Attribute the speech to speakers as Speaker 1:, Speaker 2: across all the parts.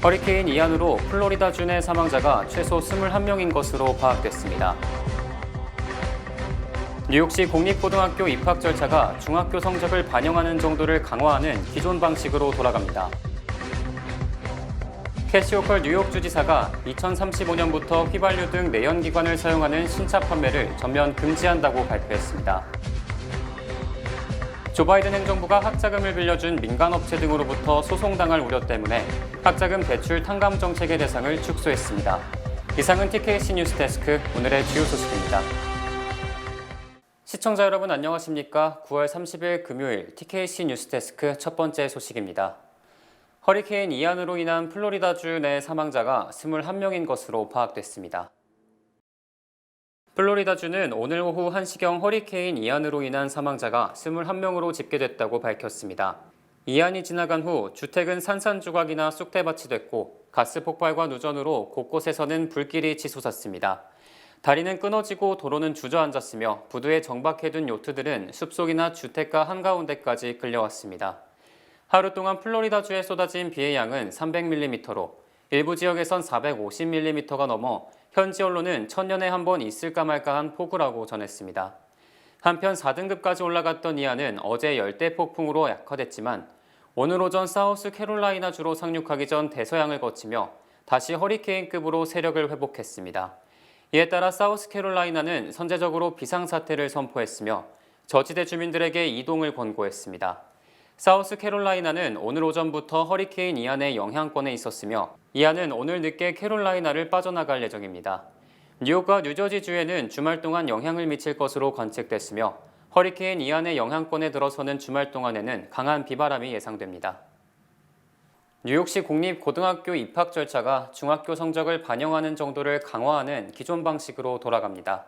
Speaker 1: 허리케인 이안으로 플로리다주 내 사망자가 최소 21명인 것으로 파악됐습니다. 뉴욕시 공립고등학교 입학 절차가 중학교 성적을 반영하는 정도를 강화하는 기존 방식으로 돌아갑니다. 캐시 호컬 뉴욕 주지사가 2035년부터 휘발유 등 내연기관을 사용하는 신차 판매를 전면 금지한다고 발표했습니다. 조 바이든 행정부가 학자금을 빌려준 민간업체 등으로부터 소송당할 우려 때문에 학자금 대출 탕감 정책의 대상을 축소했습니다. 이상은 TKC 뉴스데스크 오늘의 주요 소식입니다. 시청자 여러분 안녕하십니까? 9월 30일 금요일 TKC 뉴스데스크 첫 번째 소식입니다. 허리케인 이안으로 인한 플로리다주 내 사망자가 21명인 것으로 파악됐습니다. 플로리다주는 오늘 오후 1시경 허리케인 이안으로 인한 사망자가 21명으로 집계됐다고 밝혔습니다. 이안이 지나간 후 주택은 산산조각이나 쑥대밭이 됐고 가스 폭발과 누전으로 곳곳에서는 불길이 치솟았습니다. 다리는 끊어지고 도로는 주저앉았으며 부두에 정박해둔 요트들은 숲속이나 주택가 한가운데까지 끌려왔습니다. 하루 동안 플로리다주에 쏟아진 비의 양은 300mm로 일부 지역에선 450mm가 넘어 현지 언론은 천년에 한 번 있을까 말까한 폭우라고 전했습니다. 한편 4등급까지 올라갔던 이안은 어제 열대 폭풍으로 약화됐지만 오늘 오전 사우스 캐롤라이나주로 상륙하기 전 대서양을 거치며 다시 허리케인급으로 세력을 회복했습니다. 이에 따라 사우스 캐롤라이나는 선제적으로 비상사태를 선포했으며 저지대 주민들에게 이동을 권고했습니다. 사우스 캐롤라이나는 오늘 오전부터 허리케인 이안의 영향권에 있었으며 이안은 오늘 늦게 캐롤라이나를 빠져나갈 예정입니다. 뉴욕과 뉴저지주에는 주말 동안 영향을 미칠 것으로 관측됐으며 허리케인 이안의 영향권에 들어서는 주말 동안에는 강한 비바람이 예상됩니다. 뉴욕시 공립고등학교 입학 절차가 중학교 성적을 반영하는 정도를 강화하는 기존 방식으로 돌아갑니다.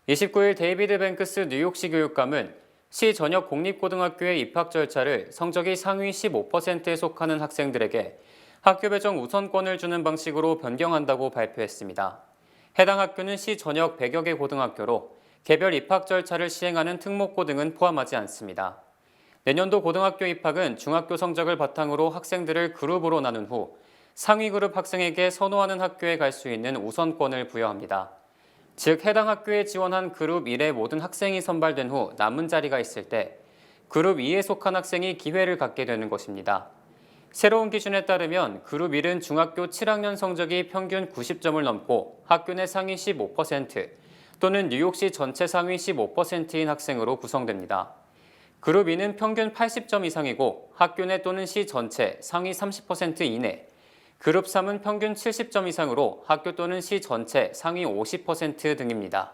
Speaker 1: 29일 데이비드 뱅크스 뉴욕시 교육감은 시 전역 공립고등학교의 입학 절차를 성적이 상위 15%에 속하는 학생들에게 학교 배정 우선권을 주는 방식으로 변경한다고 발표했습니다. 해당 학교는 시 전역 100여 개 고등학교로 개별 입학 절차를 시행하는 특목고 등은 포함하지 않습니다. 내년도 고등학교 입학은 중학교 성적을 바탕으로 학생들을 그룹으로 나눈 후 상위 그룹 학생에게 선호하는 학교에 갈 수 있는 우선권을 부여합니다. 즉 해당 학교에 지원한 그룹 1의 모든 학생이 선발된 후 남은 자리가 있을 때 그룹 2에 속한 학생이 기회를 갖게 되는 것입니다. 새로운 기준에 따르면 그룹 1은 중학교 7학년 성적이 평균 90점을 넘고 학교 내 상위 15% 또는 뉴욕시 전체 상위 15%인 학생으로 구성됩니다. 그룹 2는 평균 80점 이상이고 학교 내 또는 시 전체 상위 30% 이내, 그룹 3은 평균 70점 이상으로 학교 또는 시 전체 상위 50% 등입니다.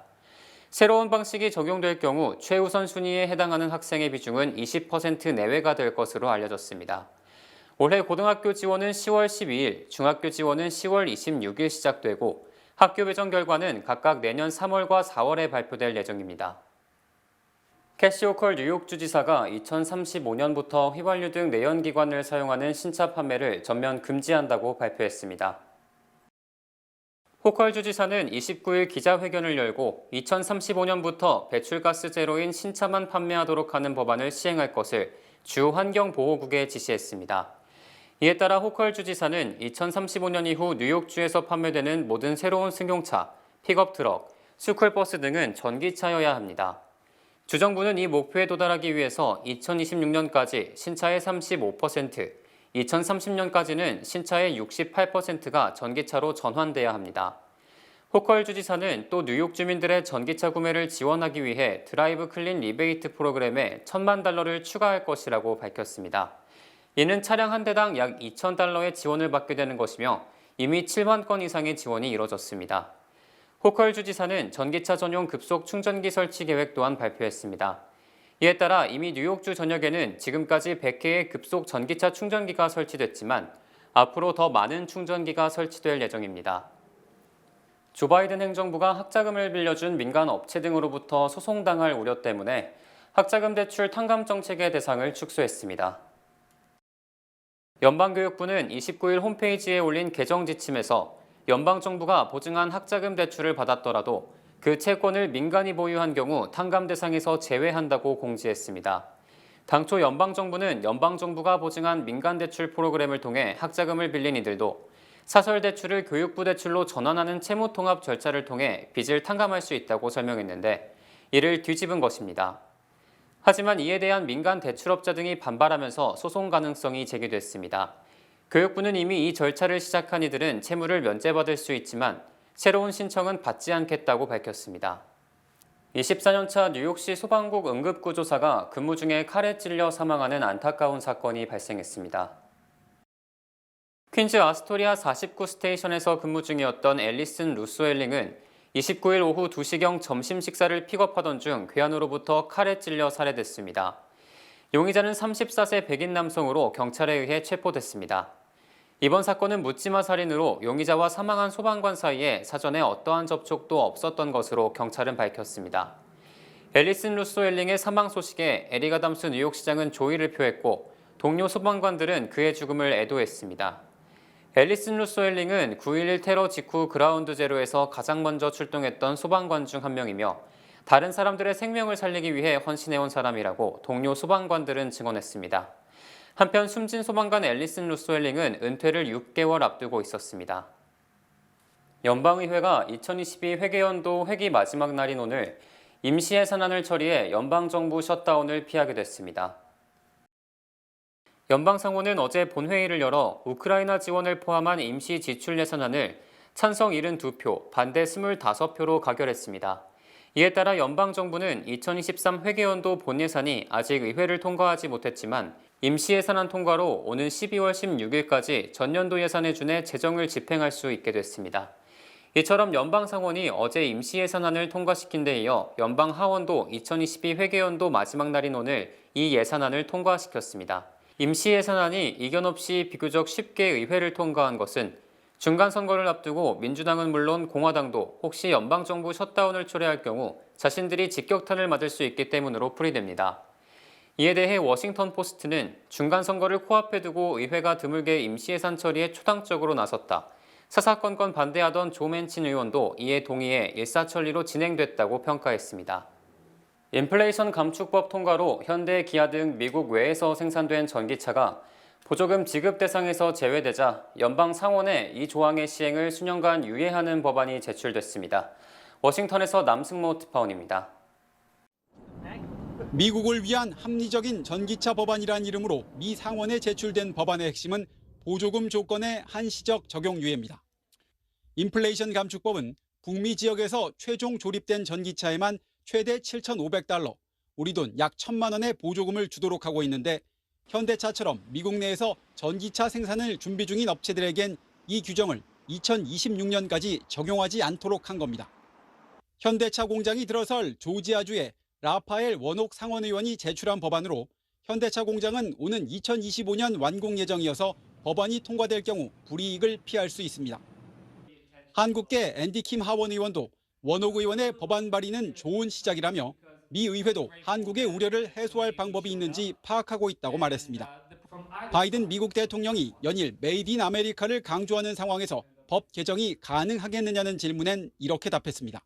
Speaker 1: 새로운 방식이 적용될 경우 최우선 순위에 해당하는 학생의 비중은 20% 내외가 될 것으로 알려졌습니다. 올해 고등학교 지원은 10월 12일, 중학교 지원은 10월 26일 시작되고 학교 배정 결과는 각각 내년 3월과 4월에 발표될 예정입니다. 캐시 호컬 뉴욕 주지사가 2035년부터 휘발유 등 내연기관을 사용하는 신차 판매를 전면 금지한다고 발표했습니다. 호컬 주지사는 29일 기자회견을 열고 2035년부터 배출가스 제로인 신차만 판매하도록 하는 법안을 시행할 것을 주 환경보호국에 지시했습니다. 이에 따라 호컬 주지사는 2035년 이후 뉴욕주에서 판매되는 모든 새로운 승용차, 픽업트럭, 스쿨버스 등은 전기차여야 합니다. 주정부는 이 목표에 도달하기 위해서 2026년까지 신차의 35%, 2030년까지는 신차의 68%가 전기차로 전환돼야 합니다. 호컬 주지사는 또 뉴욕 주민들의 전기차 구매를 지원하기 위해 드라이브 클린 리베이트 프로그램에 $10,000를 추가할 것이라고 밝혔습니다. 이는 차량 한 대당 약 $2,000의 지원을 받게 되는 것이며 이미 7만 건 이상의 지원이 이뤄졌습니다. 호컬 주지사는 전기차 전용 급속 충전기 설치 계획 또한 발표했습니다. 이에 따라 이미 뉴욕주 전역에는 지금까지 100개의 급속 전기차 충전기가 설치됐지만 앞으로 더 많은 충전기가 설치될 예정입니다. 조 바이든 행정부가 학자금을 빌려준 민간 업체 등으로부터 소송당할 우려 때문에 학자금 대출 탕감 정책의 대상을 축소했습니다. 연방교육부는 29일 홈페이지에 올린 개정 지침에서 연방정부가 보증한 학자금 대출을 받았더라도 그 채권을 민간이 보유한 경우 탕감 대상에서 제외한다고 공지했습니다. 당초 연방정부는 연방정부가 보증한 민간대출 프로그램을 통해 학자금을 빌린 이들도 사설대출을 교육부 대출로 전환하는 채무통합 절차를 통해 빚을 탕감할 수 있다고 설명했는데 이를 뒤집은 것입니다. 하지만 이에 대한 민간 대출업자 등이 반발하면서 소송 가능성이 제기됐습니다. 교육부는 이미 이 절차를 시작한 이들은 채무를 면제받을 수 있지만 새로운 신청은 받지 않겠다고 밝혔습니다. 24년차 뉴욕시 소방국 응급구조사가 근무 중에 칼에 찔려 사망하는 안타까운 사건이 발생했습니다. 퀸즈 아스토리아 49 스테이션에서 근무 중이었던 앨리슨 루소엘링은 29일 오후 2시경 점심 식사를 픽업하던 중 괴한으로부터 칼에 찔려 살해됐습니다. 용의자는 34세 백인 남성으로 경찰에 의해 체포됐습니다. 이번 사건은 묻지마 살인으로 용의자와 사망한 소방관 사이에 사전에 어떠한 접촉도 없었던 것으로 경찰은 밝혔습니다. 앨리슨 루소엘링의 사망 소식에 에릭 아담스 뉴욕시장은 조의를 표했고 동료 소방관들은 그의 죽음을 애도했습니다. 앨리슨 루소엘링은 9.11 테러 직후 그라운드 제로에서 가장 먼저 출동했던 소방관 중 한 명이며 다른 사람들의 생명을 살리기 위해 헌신해온 사람이라고 동료 소방관들은 증언했습니다. 한편 숨진 소방관 앨리슨 루소엘링은 은퇴를 6개월 앞두고 있었습니다. 연방의회가 2022 회계연도 회기 마지막 날인 오늘 임시 예산안을 처리해 연방정부 셧다운을 피하게 됐습니다. 연방상원은 어제 본회의를 열어 우크라이나 지원을 포함한 임시 지출 예산안을 찬성 72표, 반대 25표로 가결했습니다. 이에 따라 연방정부는 2023 회계연도 본예산이 아직 의회를 통과하지 못했지만 임시예산안 통과로 오는 12월 16일까지 전년도 예산에 준해 재정을 집행할 수 있게 됐습니다. 이처럼 연방상원이 어제 임시예산안을 통과시킨 데 이어 연방하원도 2022 회계연도 마지막 날인 오늘 이 예산안을 통과시켰습니다. 임시예산안이 이견 없이 비교적 쉽게 의회를 통과한 것은 중간선거를 앞두고 민주당은 물론 공화당도 혹시 연방정부 셧다운을 초래할 경우 자신들이 직격탄을 맞을 수 있기 때문으로 풀이됩니다. 이에 대해 워싱턴 포스트는 중간선거를 코앞에 두고 의회가 드물게 임시예산 처리에 초당적으로 나섰다. 사사건건 반대하던 조 맨친 의원도 이에 동의해 일사천리로 진행됐다고 평가했습니다. 인플레이션 감축법 통과로 현대, 기아 등 미국 외에서 생산된 전기차가 보조금 지급 대상에서 제외되자 연방 상원에 이 조항의 시행을 수년간 유예하는 법안이 제출됐습니다. 워싱턴에서 남승모 특파원입니다.
Speaker 2: 미국을 위한 합리적인 전기차 법안이란 이름으로 미 상원에 제출된 법안의 핵심은 보조금 조건의 한시적 적용 유예입니다. 인플레이션 감축법은 북미 지역에서 최종 조립된 전기차에만 최대 7,500달러, 우리 돈 약 1,000만 원의 보조금을 주도록 하고 있는데 현대차처럼 미국 내에서 전기차 생산을 준비 중인 업체들에겐 이 규정을 2026년까지 적용하지 않도록 한 겁니다. 현대차 공장이 들어설 조지아주의 라파엘 원옥 상원의원이 제출한 법안으로 현대차 공장은 오는 2025년 완공 예정이어서 법안이 통과될 경우 불이익을 피할 수 있습니다. 한국계 앤디킴 하원 의원도 원옥 의원의 법안 발의는 좋은 시작이라며 미 의회도 한국의 우려를 해소할 방법이 있는지 파악하고 있다고 말했습니다. 바이든 미국 대통령이 연일 메이드 인 아메리카를 강조하는 상황에서 법 개정이 가능하겠느냐는 질문엔 이렇게 답했습니다.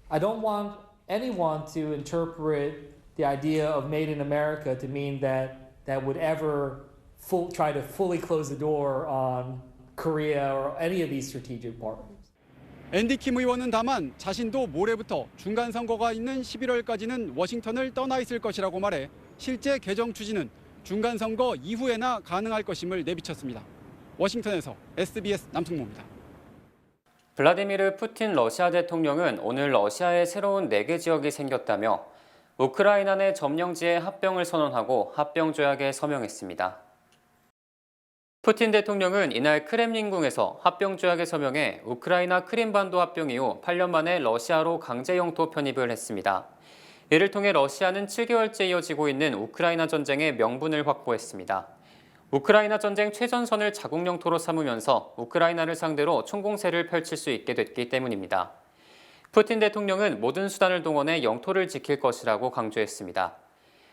Speaker 3: I don't want anyone to interpret the idea of made in America to mean that would ever try to fully close the door on Korea or any of these strategic partners.
Speaker 2: 앤디 킴 의원은 다만 자신도 모레부터 중간선거가 있는 11월까지는 워싱턴을 떠나 있을 것이라고 말해 실제 개정 추진은 중간선거 이후에나 가능할 것임을 내비쳤습니다. 워싱턴에서 SBS 남승모입니다.
Speaker 1: 블라디미르 푸틴 러시아 대통령은 오늘 러시아에 새로운 4개 지역이 생겼다며 우크라이나 내 점령지에 합병을 선언하고 합병 조약에 서명했습니다. 푸틴 대통령은 이날 크렘린궁에서 합병 조약에 서명해 우크라이나 크림반도 합병 이후 8년 만에 러시아로 강제 영토 편입을 했습니다. 이를 통해 러시아는 7개월째 이어지고 있는 우크라이나 전쟁의 명분을 확보했습니다. 우크라이나 전쟁 최전선을 자국 영토로 삼으면서 우크라이나를 상대로 총공세를 펼칠 수 있게 됐기 때문입니다. 푸틴 대통령은 모든 수단을 동원해 영토를 지킬 것이라고 강조했습니다.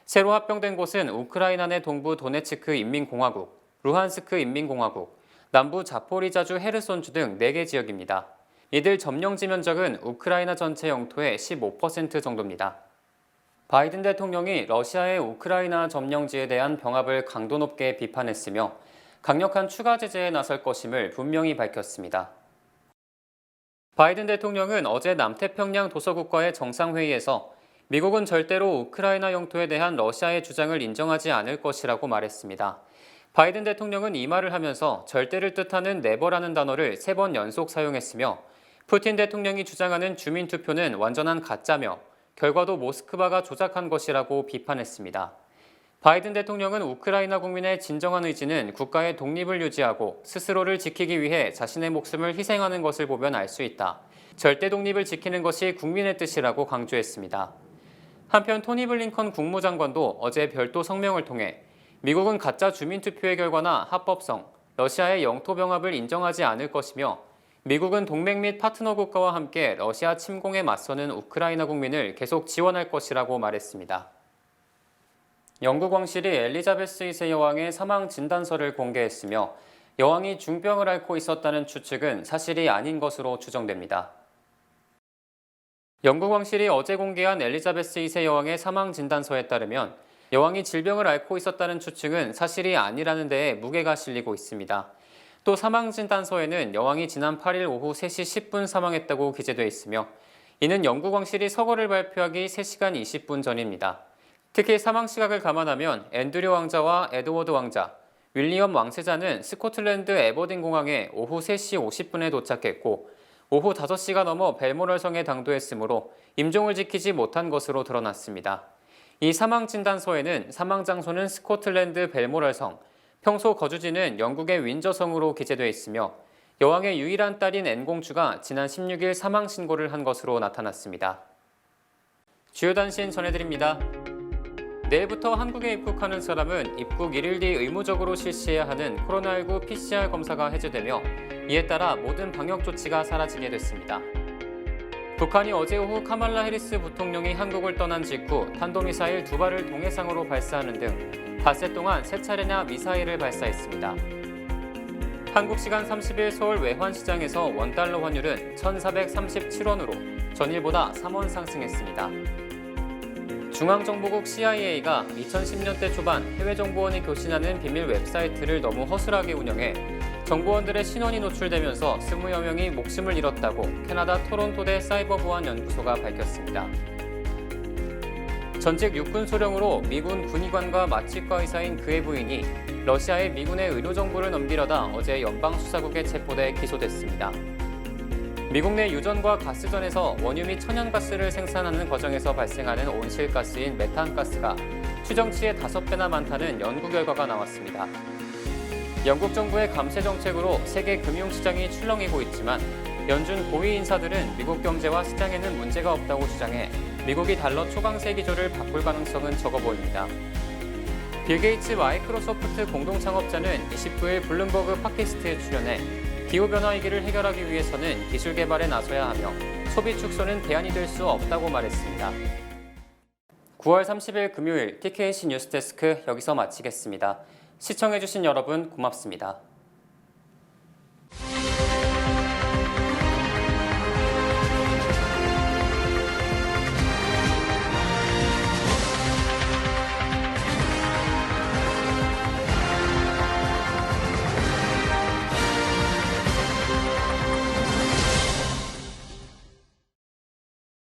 Speaker 1: 새로 합병된 곳은 우크라이나 내 동부 도네츠크 인민공화국, 루한스크 인민공화국, 남부 자포리자주 헤르손주 등 4개 지역입니다. 이들 점령지 면적은 우크라이나 전체 영토의 15% 정도입니다. 바이든 대통령이 러시아의 우크라이나 점령지에 대한 병합을 강도 높게 비판했으며 강력한 추가 제재에 나설 것임을 분명히 밝혔습니다. 바이든 대통령은 어제 남태평양 도서국과의 정상회의에서 미국은 절대로 우크라이나 영토에 대한 러시아의 주장을 인정하지 않을 것이라고 말했습니다. 바이든 대통령은 이 말을 하면서 절대를 뜻하는 never라는 단어를 3번 연속 사용했으며 푸틴 대통령이 주장하는 주민투표는 완전한 가짜며 결과도 모스크바가 조작한 것이라고 비판했습니다. 바이든 대통령은 우크라이나 국민의 진정한 의지는 국가의 독립을 유지하고 스스로를 지키기 위해 자신의 목숨을 희생하는 것을 보면 알 수 있다. 절대 독립을 지키는 것이 국민의 뜻이라고 강조했습니다. 한편 토니 블링컨 국무장관도 어제 별도 성명을 통해 미국은 가짜 주민투표의 결과나 합법성, 러시아의 영토 병합을 인정하지 않을 것이며 미국은 동맹 및 파트너 국가와 함께 러시아 침공에 맞서는 우크라이나 국민을 계속 지원할 것이라고 말했습니다. 영국 왕실이 엘리자베스 2세 여왕의 사망 진단서를 공개했으며 여왕이 중병을 앓고 있었다는 추측은 사실이 아닌 것으로 추정됩니다. 영국 왕실이 어제 공개한 엘리자베스 2세 여왕의 사망 진단서에 따르면 여왕이 질병을 앓고 있었다는 추측은 사실이 아니라는 데에 무게가 실리고 있습니다. 또 사망 진단서에는 여왕이 지난 8일 오후 3시 10분 사망했다고 기재돼 있으며 이는 영국 왕실이 서거를 발표하기 3시간 20분 전입니다. 특히 사망 시각을 감안하면 앤드류 왕자와 에드워드 왕자, 윌리엄 왕세자는 스코틀랜드 에버딘 공항에 오후 3시 50분에 도착했고 오후 5시가 넘어 벨모럴 성에 당도했으므로 임종을 지키지 못한 것으로 드러났습니다. 이 사망 진단서에는 사망 장소는 스코틀랜드 벨모럴 성, 평소 거주지는 영국의 윈저성으로 기재돼 있으며 여왕의 유일한 딸인 앤 공주가 지난 16일 사망 신고를 한 것으로 나타났습니다. 주요 단신 전해드립니다. 내일부터 한국에 입국하는 사람은 입국 1일 뒤 의무적으로 실시해야 하는 코로나19 PCR 검사가 해제되며 이에 따라 모든 방역 조치가 사라지게 됐습니다. 북한이 어제 오후 카말라 해리스 부통령이 한국을 떠난 직후 탄도미사일 2발을 동해상으로 발사하는 등 닷새 동안 3차례나 미사일을 발사했습니다. 한국 시간 30일 서울 외환시장에서 원달러 환율은 1,437원으로 전일보다 3원 상승했습니다. 중앙정보국 CIA가 2010년대 초반 해외정보원이 교신하는 비밀 웹사이트를 너무 허술하게 운영해 정보원들의 신원이 노출되면서 20여 명이 목숨을 잃었다고 캐나다 토론토대 사이버보안연구소가 밝혔습니다. 전직 육군 소령으로 미군 군의관과 마취과 의사인 그의 부인이 러시아에 미군의 의료정보를 넘기려다 어제 연방수사국에 체포돼 기소됐습니다. 미국 내 유전과 가스전에서 원유 및 천연가스를 생산하는 과정에서 발생하는 온실가스인 메탄가스가 추정치의 5배나 많다는 연구 결과가 나왔습니다. 영국 정부의 감세 정책으로 세계 금융시장이 출렁이고 있지만 연준 고위 인사들은 미국 경제와 시장에는 문제가 없다고 주장해 미국이 달러 초강세 기조를 바꿀 가능성은 적어 보입니다. 빌 게이츠 마이크로소프트 공동 창업자는 29일 블룸버그 팟캐스트에 출연해 기후변화 위기를 해결하기 위해서는 기술 개발에 나서야 하며 소비 축소는 대안이 될 수 없다고 말했습니다. 9월 30일 금요일 TKC 뉴스데스크 여기서 마치겠습니다. 시청해주신 여러분 고맙습니다.